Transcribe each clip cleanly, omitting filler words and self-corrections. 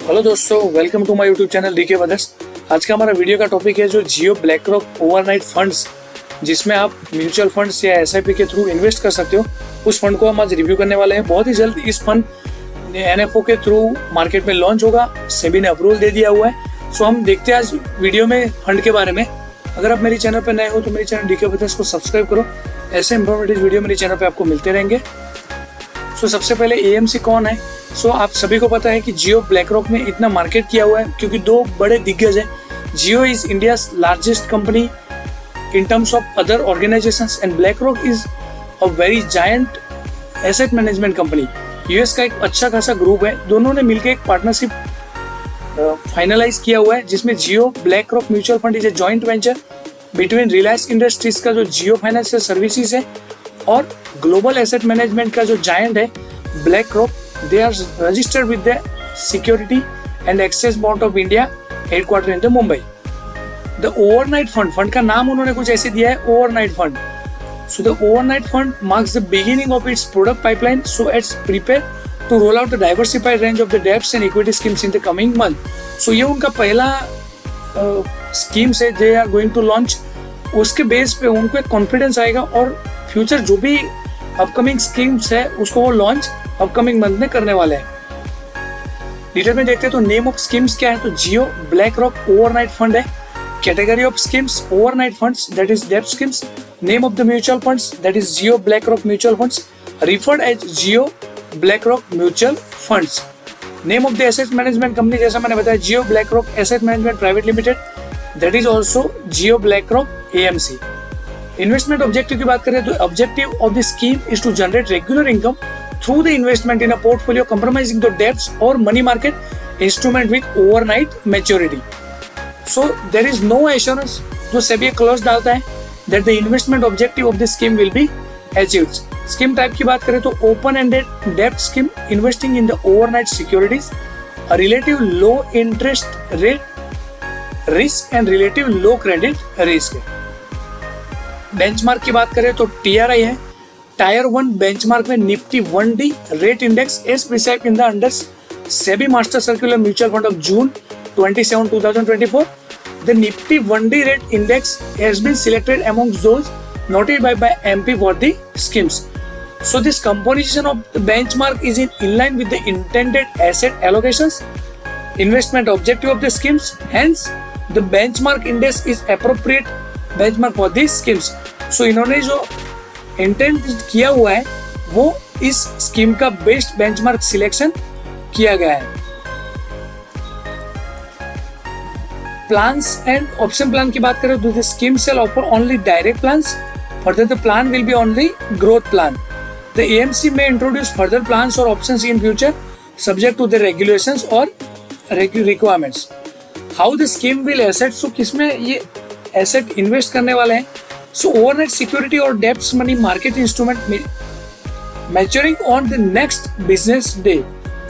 Hello दोस्तों, welcome to my YouTube channel DK Brothers. आज का हमारा वीडियो का टॉपिक है जो जियो ब्लैकरॉक ओवरनाइट फंड्स, जिसमें आप म्यूचुअल फंड्स या एसआईपी के थ्रू इन्वेस्ट कर सकते हो, उस फंड को हम आज रिव्यू करने वाले हैं। बहुत ही जल्द इस फंड एनएफओ के थ्रू मार्केट में लॉन्च होगा। सेबी ने अप्रूवल दे दिया हुआ है। सो हम देखते हैं आज वीडियो में फंड के बारे में। अगर आप मेरे चैनल पर नए हो तो मेरे चैनल डीके ब्रदर्स को सब्सक्राइब करो। ऐसे इंफॉर्मेटिव वीडियो मेरे चैनल पर आपको मिलते रहेंगे। सो सबसे पहले एएमसी कौन है? सो आप सभी को पता है कि जियो ब्लैकरॉक ने इतना मार्केट किया हुआ है क्योंकि दो बड़े दिग्गज हैं। Jio is India's largest company in terms of other organisations and BlackRock is a very giant asset management company. US का एक अच्छा खासा ग्रुप है। दोनों ने मिलकर एक पार्टनरशिप फाइनलाइज किया हुआ है, जिसमें Jio BlackRock mutual fund is a joint venture between Reliance industries का जो जियो फाइनेंशियल सर्विसेज है और ग्लोबल एसेट मैनेजमेंट का जो जायंट है BlackRock. They are registered with the Security and Exchange Board of India, headquartered in the Mumbai. The overnight fund का नाम उन्होंने कुछ ऐसे दिया है, overnight fund. So the overnight fund marks the beginning of its product pipeline. So it's prepared to roll out a diversified range of the debts and equity schemes in the coming month. So ये उनका पहला schemes है they are going to launch. उसके base पे उनको एक confidence आएगा और फ्यूचर जो भी अपकमिंग स्कीम्स है उसको वो लॉन्च अपकमिंग मंथ में करने वाले हैं। डिटेल में देखते हैं तो नेम ऑफ स्कीम्स क्या है, तो जियो ब्लैकरॉक ओवरनाइट फंड है। Category of schemes overnight funds, that is डेब्ट schemes. Name of the mutual funds, that is Jio BlackRock mutual funds, referred as Jio BlackRock mutual funds. Name of the asset management company, जैसा मैंने बताया, Jio BlackRock asset management private limited, that is also Jio BlackRock AMC. Investment objective की बात करें तो objective of the scheme is to generate regular income through the investment in a portfolio compromising the debts or money market instrument with overnight maturity. So there is no assurance जो SEBI clause डालता है that the investment objective of the scheme will be achieved. Scheme type की बात करें तो open-ended debt scheme investing in the overnight securities, a relative low interest rate risk and relative low credit risk. Benchmark की बात करें तो TRI है, tier 1 benchmark में Nifty 1D rate index as prescribed in the under SEBI master circular mutual fund of June 27, 2024. The Nifty 1D rate index has been selected amongst those noted by MP for the schemes. So this composition of the benchmark is in line with the intended asset allocations, investment objective of the schemes. Hence, the benchmark index is appropriate benchmark for these schemes. So इन्होंने जो intent किया हुआ है वो इस scheme का best benchmark selection किया गया है। प्लान्स एंड ऑप्शन प्लान की बात करें तो the scheme shall offer only direct plans, further the plan will be only growth plan. The AMC may introduce further plans और options in future subject to the regulations और requirements. How the scheme will asset, so किसमें ये asset invest करने वाले हैं? So overnight security or debts money market instrument maturing on the next business day.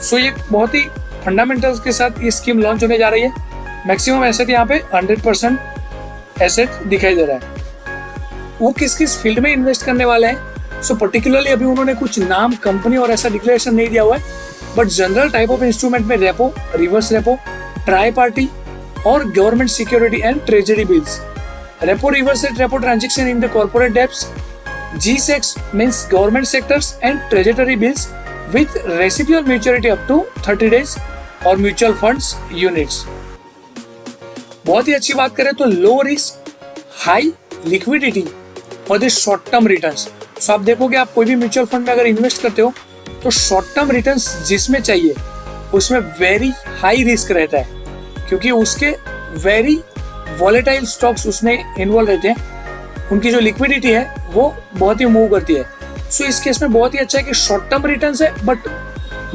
So ये बहुत ही fundamentals के साथ ये स्कीम लॉन्च होने जा रही है। मैक्सिमम एसेट यहाँ पे 100% एसेट दिखाई दे रहा है। वो किस किस फील्ड में इन्वेस्ट करने वाले हैं? सो पर्टिकुलरली अभी उन्होंने कुछ नाम, कंपनी और ऐसा डिक्लेरेशन नहीं दिया हुआ है, but general type of instrument में repo, reverse repo, tri party और government security and treasury bills. Repo reverse repo transaction in the corporate debts, G-Secs means government sectors and treasury bills with residual maturity up to 30 days और mutual funds units. बहुत ही अच्छी बात करें तो low risk, high liquidity और the short term returns. So आप देखोगे, आप कोई भी म्यूचुअल फंड में अगर इन्वेस्ट करते हो तो शॉर्ट टर्म रिटर्न्स जिसमें चाहिए उसमें वेरी हाई रिस्क रहता है, क्योंकि उसके वेरी वॉलेटाइल स्टॉक्स उसमें इन्वॉल्व रहते हैं। उनकी जो लिक्विडिटी है वो बहुत ही मूव करती है। सो इस केस में बहुत ही अच्छा है कि शॉर्ट टर्म रिटर्न्स है बट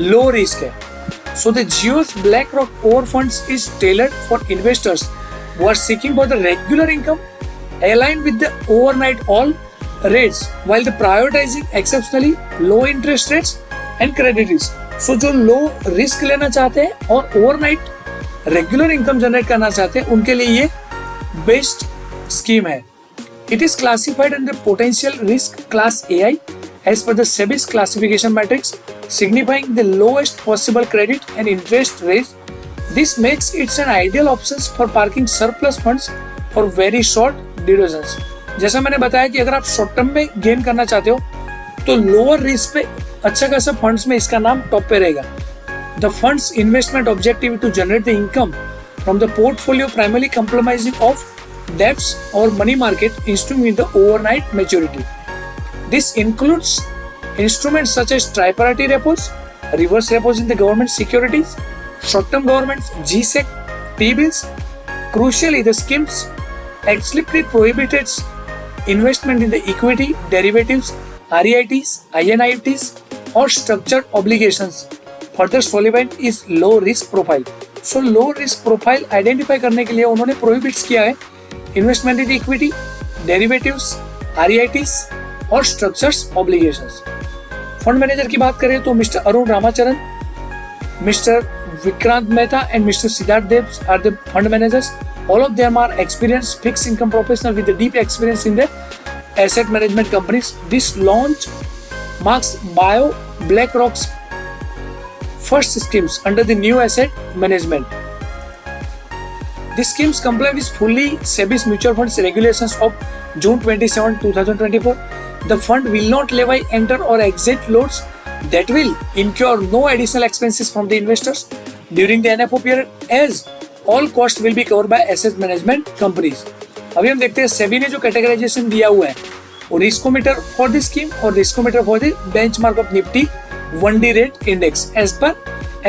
लो रिस्क है। So the Jio's BlackRock over funds is tailored for investors who are seeking for the regular income aligned with the overnight all rates while the prioritizing exceptionally low interest rates and credit risk. So जो low risk लेना चाहते हैं और overnight regular income generate करना चाहते हैं उनके लिए ये बेस्ट स्कीम है। It is classified under potential risk class AI as per the SEBI's classification matrix, signifying the lowest possible credit and interest risk This makes it an ideal option for parking surplus funds for very short durations. जैसा मैंने बताया कि अगर आप short term में gain करना चाहते हो तो लोअर रिस्क पे अच्छा खासा फंड्स में इसका नाम टॉप पे रहेगा. The fund's investment objective to generate the income from the portfolio primarily comprising of debts or money market instrument with the overnight maturity. This includes instruments such as tripartite repos, reverse repos in the government securities, short-term governments, G-Sec, T-bills. Crucially, the schemes explicitly prohibits investment in the equity, derivatives, REITs, INITs, or structured obligations. Further solvent is low risk profile. So low risk profile identify करने के लिए उन्होंने prohibits किया है investment in equity, derivatives, REITs और structures obligations. Fund manager की बात करें तो mister Arun Ramacharan, mister Vikrant Mehta and mister Siddharth Dev are the fund managers. All of them are experienced fixed income professionals with a deep experience in the asset management companies. This launch marks BlackRock's first schemes under the new asset management. These schemes comply with fully SEBI's mutual funds regulations of June 27, 2024. The fund will not levy, enter or exit loads that will incur no additional expenses from the investors during the NFO period, as all costs will be covered by asset management companies. अभी हम देखते हैं सेबी ने जो categorisation दिया हुआ है वो रिस्कोमीटर फॉर द स्कीम और riskometer for the benchmark of Nifty 1D rate index as per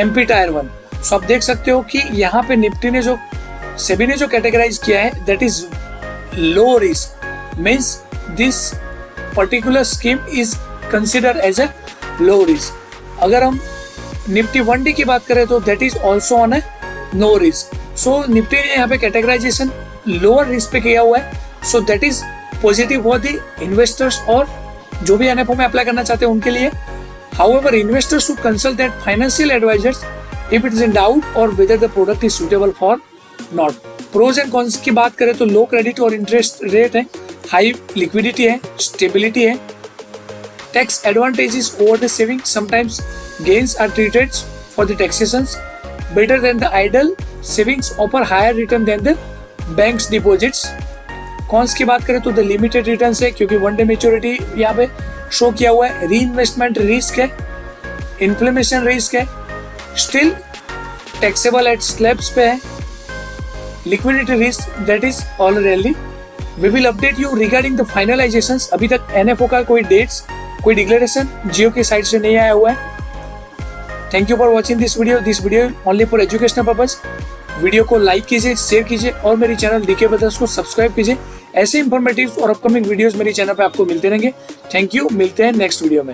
MP tier 1. So आप देख सकते हो कि यहाँ पे निफ्टी ने जो सेबी ने जो कैटेगराइज किया है that is low risk, means this particular scheme is consider as a low risk. अगर हम निफ्टी 1D की बात करें तो that is also on a no risk. So Nifty ने यहाँ पे कैटेगराइजेशन लोअर रिस्क पे किया हुआ है. So that is positive for the investors और जो भी NFO में अप्लाई करना चाहते हैं उनके लिए. However, investors should consult their financial advisors if it is in doubt or whether the product is suitable for not. Pros and cons की बात करें तो लो क्रेडिट और इंटरेस्ट रेट है, हाई लिक्विडिटी है, स्टेबिलिटी है, tax advantages over the saving, sometimes gains are treated for the taxations better than the idle savings, offer higher return than the banks deposits. Cons की बात करें तो the limited return है क्योंकि 1 day maturity यहाँ पे show किया हुआ है, री इन्वेस्टमेंट रिस्क है, इन्फ्लेमेशन रिस्क है, स्टिल टैक्सेबल एट स्लैब्स पे है, liquidity risk that is already. We will update you regarding the finalisations. अभी तक NFO का कोई डेट्स, कोई डिक्लेरेशन जियो की साइड से नहीं आया हुआ है. Thank you for watching this video only for educational purpose. Video को लाइक कीजिए, शेयर कीजिए और मेरी चैनल डीके ब्रदर्स को सब्सक्राइब कीजिए. ऐसे इंफॉर्मेटिव और अपकमिंग वीडियोस मेरे चैनल पे आपको मिलते रहेंगे. थैंक यू, मिलते हैं नेक्स्ट वीडियो में.